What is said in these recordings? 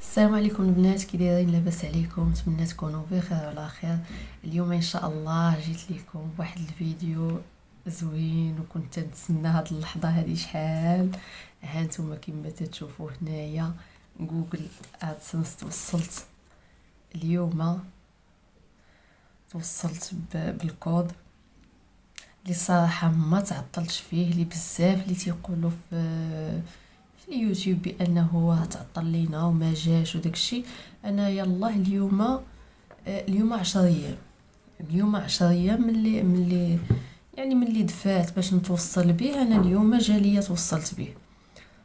السلام عليكم البنات، كي دايرين؟ لاباس عليكم؟ نتمنى تكونوا بخير وعلى خير. اليوم ان شاء الله جيت لكم بواحد الفيديو زوين، وكنت نتسنى هاد اللحظه هذه شحال. ها نتوما كما تشوفوا هنايا جوجل ادسنس اليوم توصلت بالكود اللي صراحه ما تعطلتش فيه، اللي بزاف اللي تيقولوا في اليوتيوب بانه تعطل لينا وما جاش وداكشي. انا يلا اليوم 10 ايام. اليوم 10 ايام من اللي دفعت باش نتوصل به. انا اليوم جاليا توصلت به.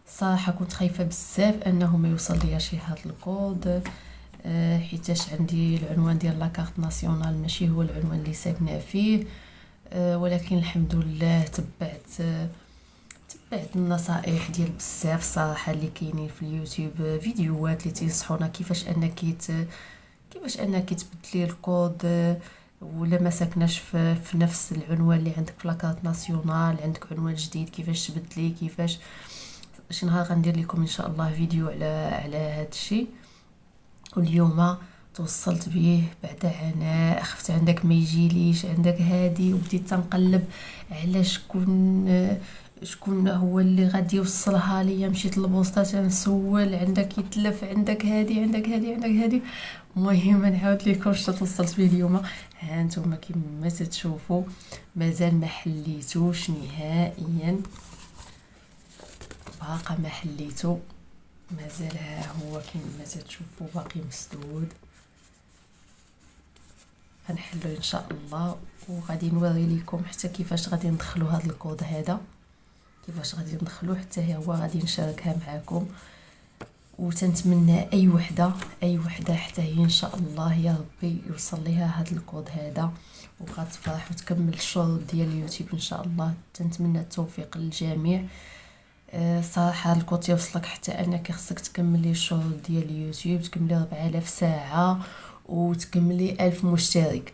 صراحه كنت خايفه بزاف انه ما يوصل ليا شي هاد الكود، حيتاش عندي العنوان ديال لاكارت ناسيونال ماشي هو العنوان اللي ساكنه فيه. ولكن الحمد لله تبعت النصائح ديال بزاف صراحه اللي كاينين في اليوتيوب، فيديوهات اللي تينصحونا كيفاش انك تبدلي الكود، ولا ما ساكناش في نفس العنوان اللي عندك في لاكارت ناسيونال، عندك عنوان جديد كيفاش تبدلي. كيفاش شي نهار غندير لكم ان شاء الله فيديو على هذا الشيء. واليوم توصلت به بعد عناء. خفت عندك ما يجيليش عندك هادي، وبديت تنقلب على شكون هو اللي غادي يوصلها ليا. مشيت للبوسطه تنسول، عندك يتلف، عندك هادي، عندك هادي، عندك هادي. المهم نعاود لكم شنو توصلت به اليوم. ها نتوما كما تشوفوا مازال ما حليتوش نهائيا، باقا ما حليتو، مازال ها هو كما تشوفوا باقي مسدود. غنحلو ان شاء الله، وغادي نوري لكم حتى كيفاش غادي ندخلوا هذا الكود هذا، كيفاش غادي ندخلوه حتى هو غادي نشاركها معكم. وتنتمنى اي وحده حتى هي ان شاء الله يا ربي يوصل ليها هذا الكود هذا وغتفرح وتكمل الشروط ديال اليوتيوب ان شاء الله. تنتمنى التوفيق للجميع. صراحه الكود يوصلك حتى انك خصك تكملي الشروط ديال اليوتيوب، تكملي 4000 ساعه وتكملي 1000 مشترك.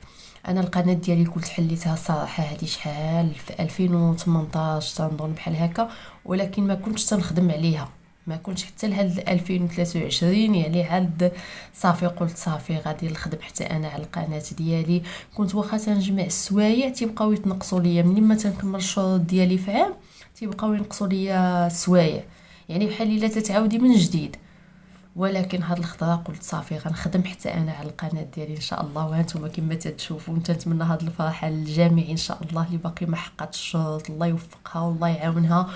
انا القناه ديالي كنت حليتها صراحه هذه شحال في 2018 تنظن بحال هكا، ولكن ما كنتش تنخدم عليها، ما كنتش حتى لهاد 2023. يعني عاد صافي قلت صافي غادي نخدم حتى انا على القناه ديالي. كنت واخا تنجمع السوايع تيبقاو يتنقصوا ليا منين ما تنكمل الشروط ديالي في عام، تيبقاو ينقصوا ليا السوايع، يعني بحال الا تتعاودي من جديد. ولكن هاد الخطره قلت صافي غنخدم حتى انا على القناه ديالي ان شاء الله. وهانتوما كما تشوفوا نتمنى هاد الفرحه للجميع ان شاء الله اللي باقي ما حققتش الشروط، الله يوفقها والله يعاونها،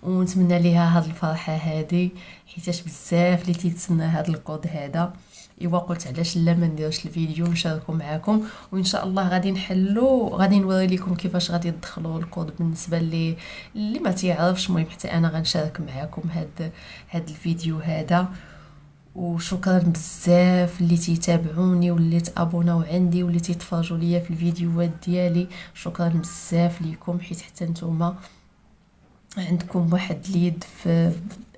ونتمنى ليها هاد الفرحه هادي، حيتاش بزاف اللي تيتسنى هاد الكود هذا. ايوا قلت علاش لا ما نديرش الفيديو نشاركو معكم، وان شاء الله غادي نحلو، غادي نوري لكم كيفاش غادي تدخلوا الكود بالنسبه اللي ما تعرفش. المهم حتى انا غنشارك معكم هاد الفيديو هذا. وشكرا بزاف اللي تيتابعوني واللي تابوناو عندي واللي تيتفرجوا ليا في الفيديوهات ديالي. شكرا بزاف ليكم، حيت حتى نتوما عندكم واحد اليد في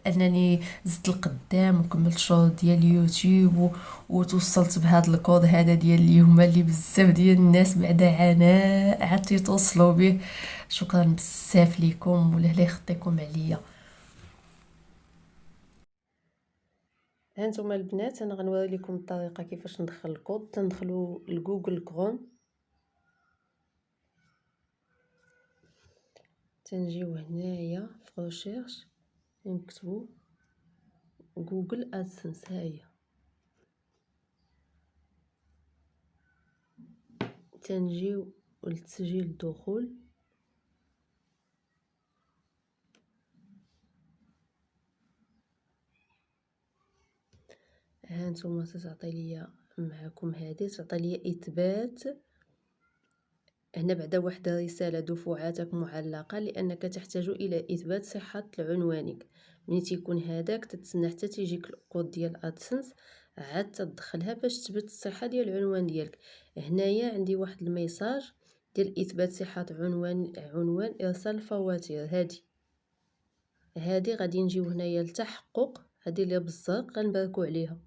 انني زدت القدام وكملت الشغل ديال اليوتيوب وتوصلت بهذا الكود هذا ديال اليوم اللي بزاف ديال الناس بعد عناء عاد يتوصلوا به. شكرا بزاف ليكم، ولا لا يخطيكم عليا. هانتوما البنات انا غنوري لكم الطريقه كيفاش ندخل الكود. تندخلوا لجوجل كروم، تنجيو هنايا في ريشيرش نكتبوا جوجل ادسنس. هاهي تنجيو لتسجيل الدخول. هانتوما تعطي ليا معكم هذه، تعطي ليا اثبات هنا بعدا واحد رساله: دفعاتك معلقه لانك تحتاج الى اثبات صحه عنوانك. ملي تيكون هذاك تتسنى حتى تيجيك الكود ديال ادسنس عاد تدخلها باش تثبت الصحه ديال العنوان ديالك. هنايا عندي واحد الميساج ديال اثبات صحه عنوان ارسال الفواتير. هادي غادي نجيو هنايا لتحقق، هادي اللي بالزرق غنباركو عليها.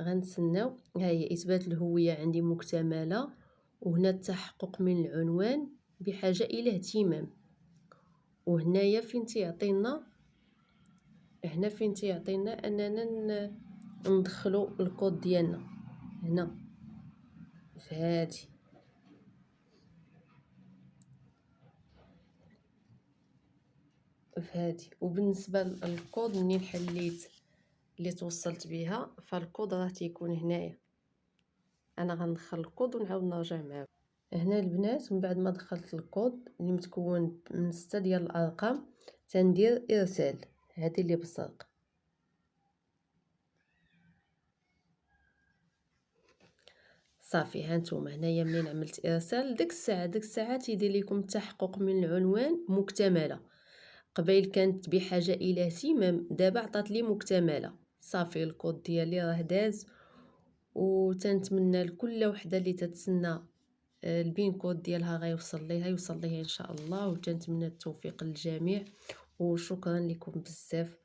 غنتسناو. ها هي اثبات الهويه عندي مكتمله، وهنا التحقق من العنوان بحاجه الى اهتمام. وهنايا فين تيعطينا، هنا فين تيعطينا اننا ندخلو الكود ديالنا هنا في هادي وبالنسبه للكود منين حليت اللي توصلت بها، فالكود راه تيكون هنايا. انا غندخل الكود ونعاود نرجع معاكم. هنا البنات من بعد ما دخلت الكود اللي متكون من 6 ديال الارقام تندير ارسال، هذه اللي بالزرق. صافي هانتوما هنايا منين عملت ارسال ديك الساعه تيدير لكم التحقق من العنوان مكتمله. قبيل كانت بحاجه الى اهتمام، دابا عطات لي مكتمله. صافي الكود ديالي راه داز، وتنتمنى لكل وحده اللي تتسنى البين كود ديالها غيوصل ليها يوصل ليها ان شاء الله، وتنتمنى التوفيق للجميع. وشكرا لكم بزاف.